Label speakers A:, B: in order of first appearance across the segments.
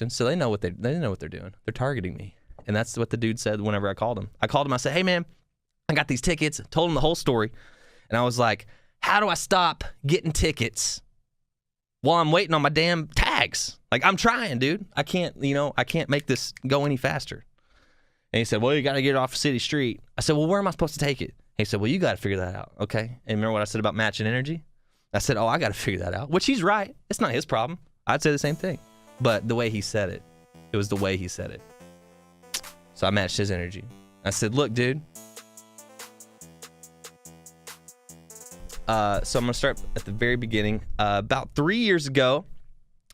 A: Houston, so they know what they're doing. They're targeting me, and that's what the dude said whenever I called him. I said, "Hey man, I got these tickets." Told him the whole story, and I was like, "How do I stop getting tickets while I'm waiting on my damn tags? Like I'm trying, dude. I can't make this go any faster." And he said, "Well, you got to get it off City Street." I said, "Well, where am I supposed to take it?" He said, "Well, you got to figure that out, okay?" And remember what I said about matching energy? I said, "Oh, I got to figure that out," which he's right. It's not his problem. I'd say the same thing. But the way he said it, it was the way he said it. So I matched his energy. I said, "Look, dude." So I'm going to start at the very beginning. About 3 years ago,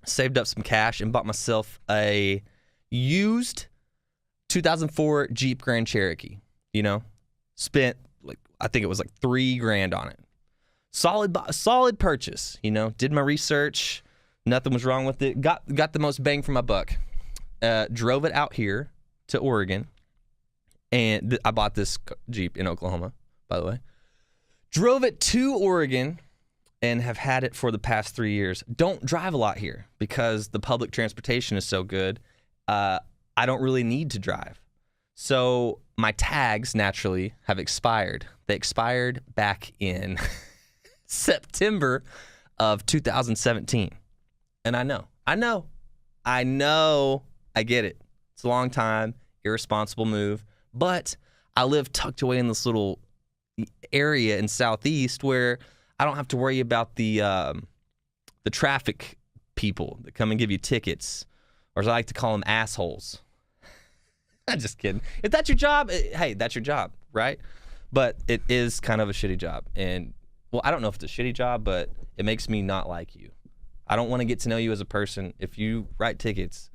A: saved up some cash and bought myself a used 2004 Jeep Grand Cherokee. Spent I think it was like $3,000 on it. Solid purchase. Did my research. Nothing was wrong with it. Got the most bang for my buck. Drove it out here to Oregon, and I bought this Jeep in Oklahoma, by the way. Drove it to Oregon and have had it for the past 3 years. Don't drive a lot here because the public transportation is so good. I don't really need to drive. So my tags naturally have expired. They expired back in September of 2017. And I get it. It's a long time, irresponsible move. But I live tucked away in this little area in Southeast where I don't have to worry about the traffic people that come and give you tickets, or as I like to call them, assholes. I'm just kidding. If that's your job, hey, that's your job, right? But it is kind of a shitty job. And, well, I don't know if it's a shitty job, but it makes me not like you. I don't want to get to know you as a person. If you write tickets,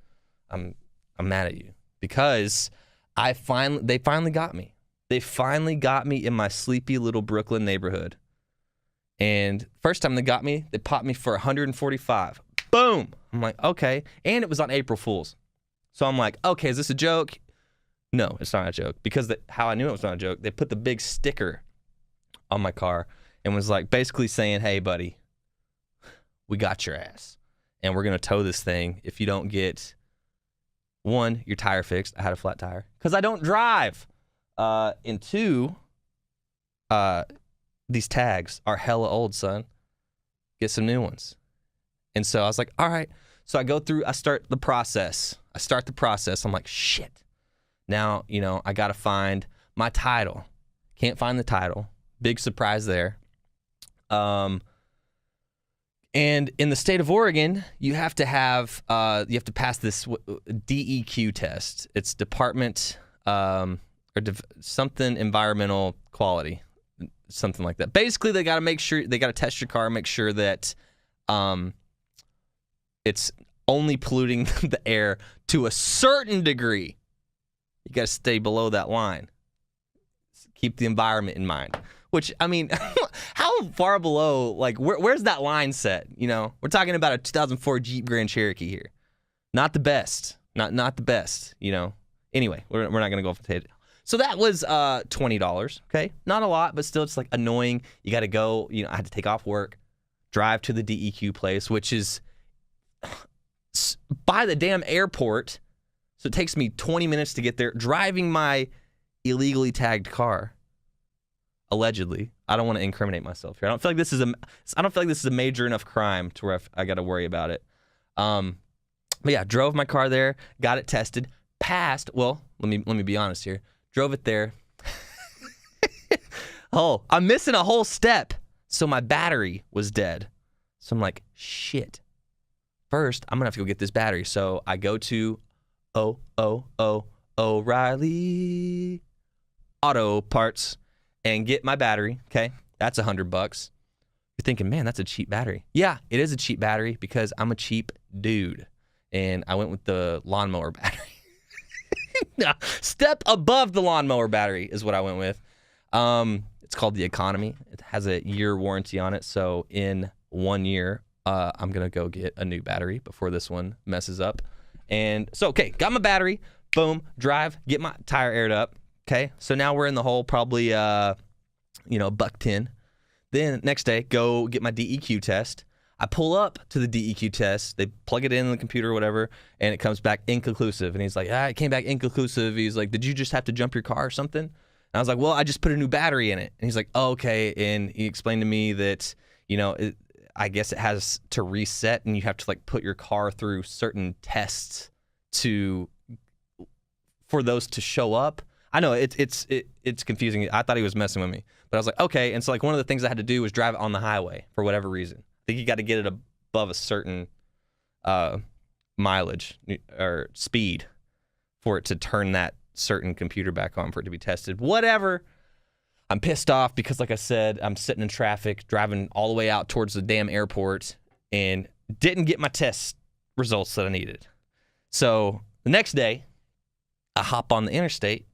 A: I'm mad at you because they finally got me. They finally got me in my sleepy little Brooklyn neighborhood. And first time they got me, they popped me for $145. Boom. I'm like, okay. And it was on April Fool's. So I'm like, okay, is this a joke? No, it's not a joke. Because how I knew it was not a joke, they put the big sticker on my car and was like basically saying, "Hey, buddy, we got your ass. And we're going to tow this thing if you don't get, one, your tire fixed." I had a flat tire because I don't drive. And two, these tags are hella old, son. Get some new ones. And so I was like, all right. So I start the process. I'm like, shit. Now, I got to find my title. Can't find the title. Big surprise there. And in the state of Oregon, you have to pass this DEQ test. It's Department something environmental quality, something like that. Basically, they got to test your car, make sure that it's only polluting the air to a certain degree. You got to stay below that line. Keep the environment in mind. Which, I mean, how far below, like, where's that line set? We're talking about a 2004 Jeep Grand Cherokee here. Not the best. Not the best, Anyway, we're not going to go off the tangent. So that was $20, okay? Not a lot, but still it's like annoying. You got to go, I had to take off work, drive to the DEQ place, which is by the damn airport. So it takes me 20 minutes to get there, driving my illegally tagged car. Allegedly. I don't want to incriminate myself here. I don't feel like this is a major enough crime to where I got to worry about it. But yeah, drove my car there, got it tested, passed. Well, let me be honest here. Drove it there. Oh, I'm missing a whole step. So my battery was dead. So I'm like, shit. First, I'm going to have to go get this battery. So I go to O'Reilly Auto Parts and get my battery. Okay, that's $100. You're thinking, man, that's a cheap battery. Yeah, it is a cheap battery because I'm a cheap dude. And I went with the lawnmower battery. No, step above the lawnmower battery is what I went with. It's called the Economy. It has a year warranty on it. So in 1 year, I'm going to go get a new battery before this one messes up. And so, okay, got my battery. Boom, drive, get my tire aired up. Okay, so now we're in the hole, probably, $110. Then next day, go get my DEQ test. I pull up to the DEQ test. They plug it in the computer or whatever, and it comes back inconclusive. And he's like, it came back inconclusive. He's like, did you just have to jump your car or something? And I was like, well, I just put a new battery in it. And he's like, oh, okay. And he explained to me that, I guess it has to reset, and you have to like put your car through certain tests for those to show up. I know it's confusing. I thought he was messing with me, but I was like, okay. And so like one of the things I had to do was drive it on the highway for whatever reason. I think you got to get it above a certain mileage or speed for it to turn that certain computer back on for it to be tested. Whatever. I'm pissed off because, like I said, I'm sitting in traffic, driving all the way out towards the damn airport, and didn't get my test results that I needed. So the next day, I hop on the interstate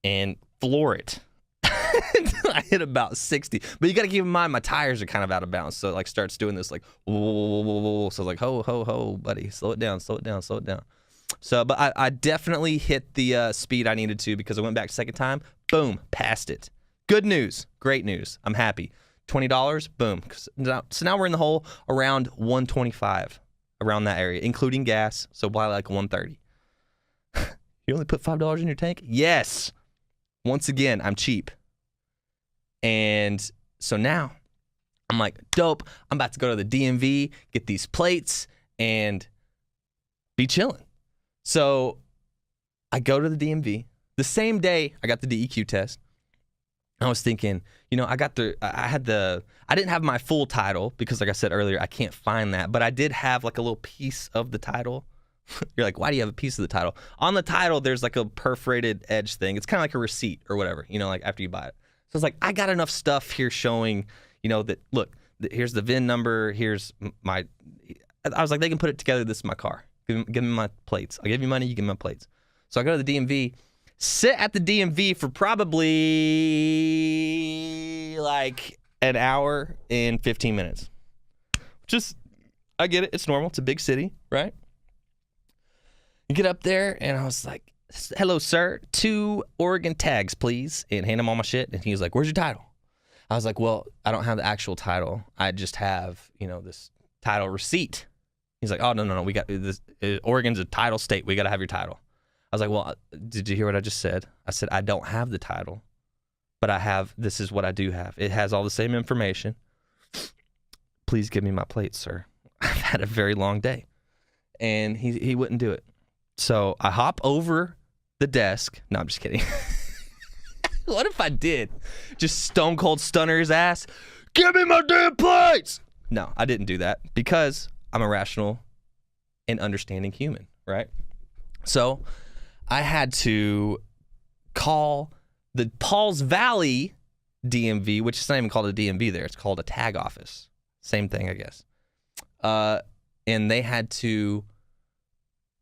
A: and floor it. I hit about 60, but you got to keep in mind my tires are kind of out of bounds, so it like starts doing this like whoa, whoa, whoa, whoa. So like ho ho ho, buddy, slow it down. So, but I definitely hit the speed I needed to because I went back second time, boom, passed it. Good news, great news. I'm happy. $20, boom. So now we're in the hole around 125, around that area, including gas. So by like 130. You only put $5 in your tank? Yes. Once again, I'm cheap. And so now I'm like, dope. I'm about to go to the DMV, get these plates, and be chilling. So I go to the DMV. The same day I got the DEQ test, I was thinking, I didn't have my full title because, like I said earlier, I can't find that. But I did have like a little piece of the title. You're like, why do you have a piece of the title? On the title, there's like a perforated edge thing. It's kind of like a receipt or whatever, like after you buy it. So it's like, I got enough stuff here showing, that, look, here's the VIN number. Here's I was like, they can put it together. This is my car. Give me my plates. I'll give you money. You give me my plates. So I go to the DMV, sit at the DMV for probably like an hour and 15 minutes. Just, I get it. It's normal. It's a big city, right? You get up there, and I was like, hello, sir. 2 Oregon tags, please. And hand him all my shit. And he was like, where's your title? I was like, well, I don't have the actual title. I just have, this title receipt. He's like, oh, no. We got this. Oregon's a title state. We got to have your title. I was like, well, did you hear what I just said? I said, I don't have the title, but this is what I do have. It has all the same information. Please give me my plates, sir. I've had a very long day. And he wouldn't do it. So I hop over the desk. No, I'm just kidding. What if I did? Just stone cold stunner his ass. Give me my damn plates. No, I didn't do that because I'm a rational and understanding human, right? So I had to call the Pauls Valley DMV, which is not even called a DMV there. It's called a tag office. Same thing, I guess. And they had to,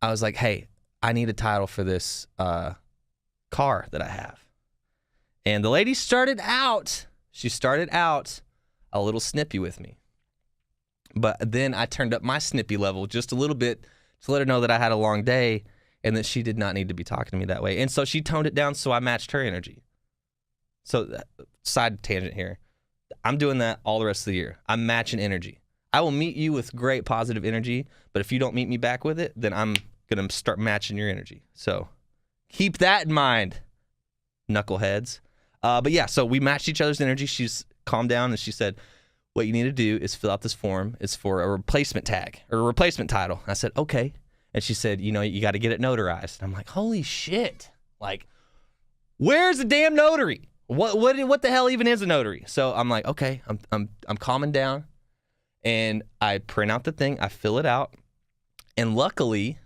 A: I was like, hey, I need a title for this car that I have. And the lady started out a little snippy with me. But then I turned up my snippy level just a little bit to let her know that I had a long day and that she did not need to be talking to me that way. And so she toned it down so I matched her energy. So side tangent here. I'm doing that all the rest of the year. I'm matching energy. I will meet you with great positive energy, but if you don't meet me back with it, then I'm going to start matching your energy. So keep that in mind, knuckleheads. But yeah, so we matched each other's energy. She's calmed down and she said, what you need to do is fill out this form. It's for a replacement tag or a replacement title. I said, okay. And she said, you got to get it notarized. And I'm like, holy shit. Like, where's the damn notary? What the hell even is a notary? So I'm like, okay, I'm calming down. And I print out the thing. I fill it out. And luckily,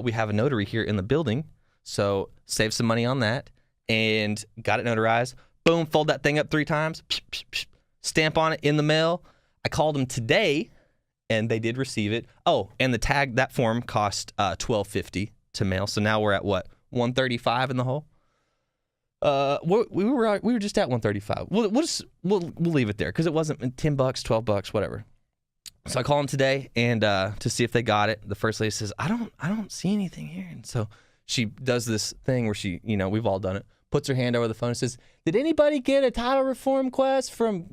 A: we have a notary here in the building. So save some money on that. And got it notarized. Boom, fold that thing up 3 times. Psh, psh, psh, stamp on it in the mail. I called them today, and they did receive it. Oh, and the tag, that form cost $12.50 to mail. So now we're at what, $135 in the hole? We were just at $135. We'll leave it there because it wasn't $10, $12, whatever. So I call them today and to see if they got it. The first lady says, I don't see anything here. And so she does this thing where she, we've all done it. Puts her hand over the phone and says, did anybody get a title reform request from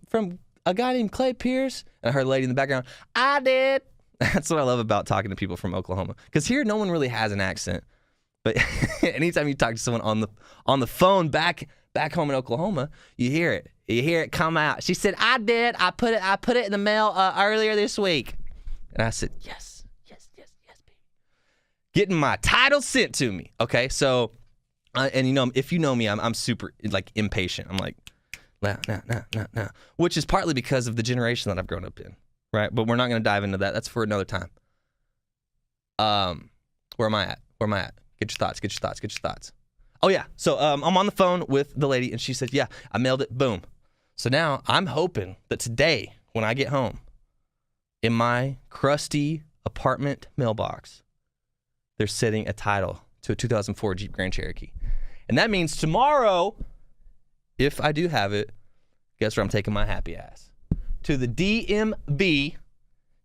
A: a guy named Clay Pierce? And I heard a lady in the background, I did. That's what I love about talking to people from Oklahoma. Because here, no one really has an accent. But anytime you talk to someone on the phone back home in Oklahoma, you hear it. You hear it come out. She said, I did. I put it in the mail earlier this week. And I said, yes, baby. Getting my title sent to me. Okay, so, and you know, if you know me, I'm super, like, impatient. I'm like, no. Which is partly because of the generation that I've grown up in, right? But we're not going to dive into that. That's for another time. Where am I at? Get your thoughts. Oh, yeah. So I'm on the phone with the lady, and she said, yeah, I mailed it. Boom. So now I'm hoping that today, when I get home, in my crusty apartment mailbox, they're sending a title to a 2004 Jeep Grand Cherokee. And that means tomorrow, if I do have it, guess where I'm taking my happy ass? To the DMV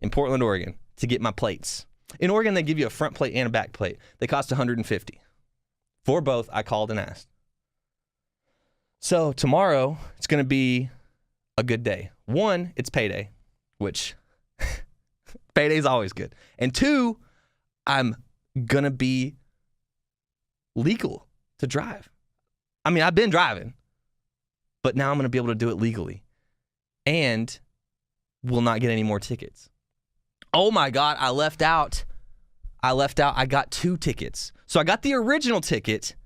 A: in Portland, Oregon, to get my plates. In Oregon, they give you a front plate and a back plate. They cost $150. For both, I called and asked. So tomorrow, it's going to be a good day. One, it's payday, which payday is always good. And two, I'm going to be legal to drive. I mean, I've been driving, but now I'm going to be able to do it legally and will not get any more tickets. Oh my God, I left out. I got 2 tickets. So I got the original ticket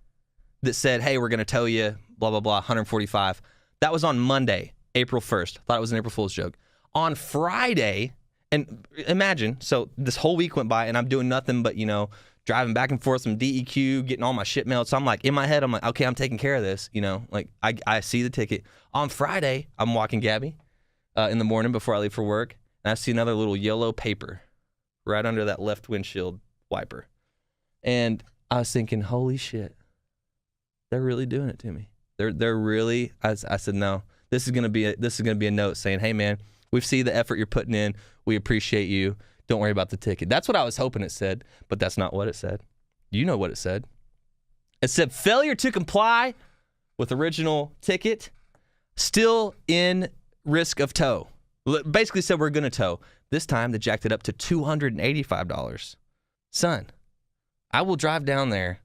A: that said, hey, we're going to tow you, blah, blah, blah, 145. That was on Monday, April 1st. Thought it was an April Fool's joke. On Friday, and imagine, so this whole week went by and I'm doing nothing but, you know, driving back and forth from DEQ, getting all my shit mailed. So I'm like, in my head, I'm like, okay, I'm taking care of this. You know, like I see the ticket. On Friday, I'm walking Gabby in the morning before I leave for work. And I see another little yellow paper right under that left windshield wiper. And I was thinking, holy shit, they're really doing it to me. They're really, I said, no, this is gonna be a note saying, hey man, we see the effort you're putting in. We appreciate you. Don't worry about the ticket. That's what I was hoping it said, but that's not what it said. You know what it said. It said failure to comply with original ticket, still in risk of tow. Basically said we're going to tow. This time they jacked it up to $285. Son, I will drive down there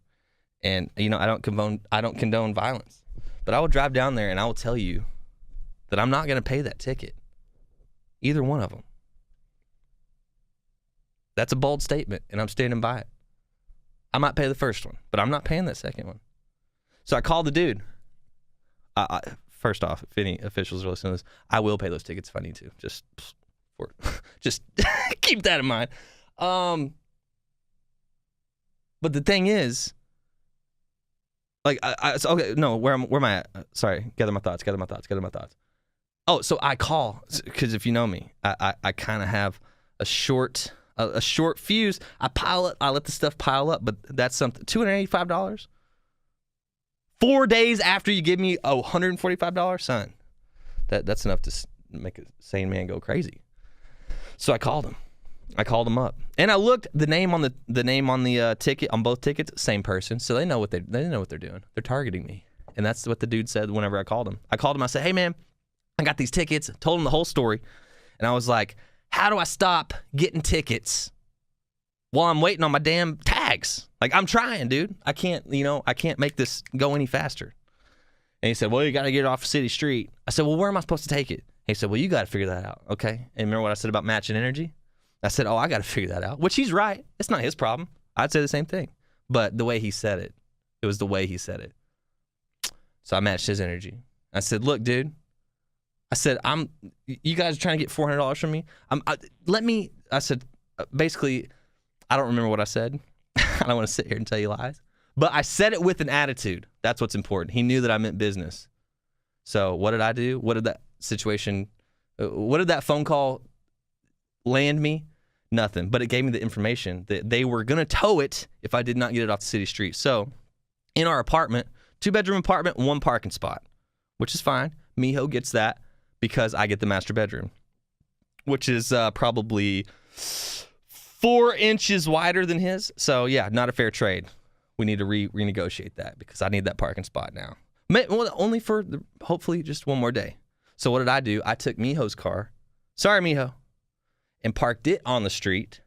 A: and, you know, I don't condone violence, but I will drive down there and I will tell you that I'm not going to pay that ticket. Either one of them. That's a bold statement and I'm standing by it. I might pay the first one, but I'm not paying that second one. So I called the dude. First off, if any officials are listening to this, I will pay those tickets if I need to. Just keep that in mind. But the thing is, like, okay, no, where am I at? Sorry, gather my thoughts. Oh, so I call, because if you know me, I kind of have a short fuse. I let the stuff pile up, but that's something. $285? 4 days after you give me a $145, son, that's enough to make a sane man go crazy. So I called him. I called him up, and I looked the name on the ticket on both tickets, same person. So they know what they're doing. They're targeting me, and that's what the dude said whenever I called him. I said, hey man, I got these tickets. Told him the whole story, and I was like, how do I stop getting tickets while I'm waiting on my damn tags? Like, I'm trying, dude. I can't make this go any faster. And he said, well, you got to get it off city street. I said, well, where am I supposed to take it? He said, well, you got to figure that out, okay? And remember what I said about matching energy? I said, oh, I got to figure that out, which he's right. It's not his problem. I'd say the same thing. But the way he said it, was the way he said it. So I matched his energy. I said, look, dude. I said, you guys are trying to get $400 from me? I said, basically, I don't remember what I said. I don't want to sit here and tell you lies. But I said it with an attitude. That's what's important. He knew that I meant business. So what did I do? What did that phone call land me? Nothing. But it gave me the information that they were going to tow it if I did not get it off the city street. So in our apartment, 2-bedroom apartment, 1 parking spot, which is fine. Miho gets that because I get the master bedroom, which is probably 4 inches wider than his. So yeah, not a fair trade. We need to renegotiate that because I need that parking spot now. Well, only for hopefully just one more day. So what did I do? I took Mijo's car. Sorry, Mijo. And parked it on the street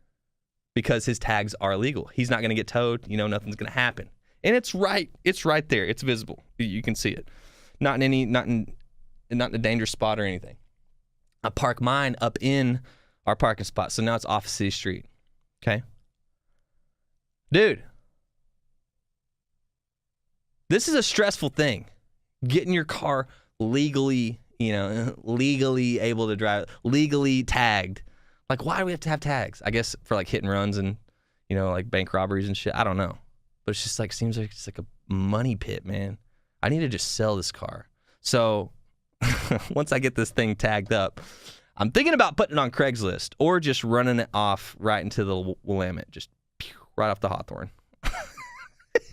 A: because his tags are legal. He's not going to get towed. Nothing's going to happen. And it's right there. It's visible. You can see it. Not in a dangerous spot or anything. I park mine up in our parking spot. So now it's off City Street. Okay? Dude. This is a stressful thing. Getting your car legally able to drive, legally tagged. Like, why do we have to have tags? I guess for like hit and runs and, like bank robberies and shit. I don't know. But it's just like, seems like it's like a money pit, man. I need to just sell this car. So once I get this thing tagged up, I'm thinking about putting it on Craigslist or just running it off right into the Willamette, just right off the Hawthorne.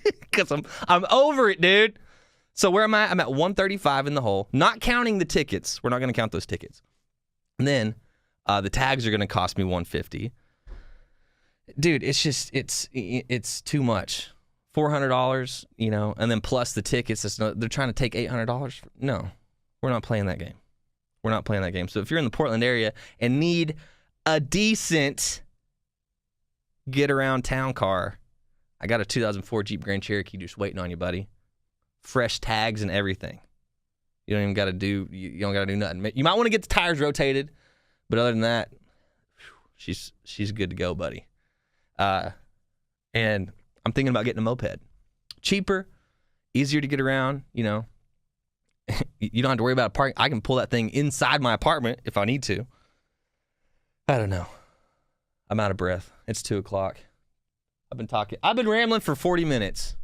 A: Because I'm over it, dude. So where am I? I'm at 135 in the hole, not counting the tickets. We're not going to count those tickets. And then the tags are going to cost me 150. Dude, it's too much. $400, and then plus the tickets. They're trying to take $800. No, we're not playing that game. We're not playing that game. So if you're in the Portland area and need a decent get around town car, I got a 2004 Jeep Grand Cherokee just waiting on you, buddy. Fresh tags and everything. You don't even got to do. You don't got to do nothing. You might want to get the tires rotated, but other than that, she's good to go, buddy. And I'm thinking about getting a moped. Cheaper, easier to get around. You don't have to worry about parking. I can pull that thing inside my apartment if I need to. I don't know. I'm out of breath. It's 2:00. I've been rambling for 40 minutes.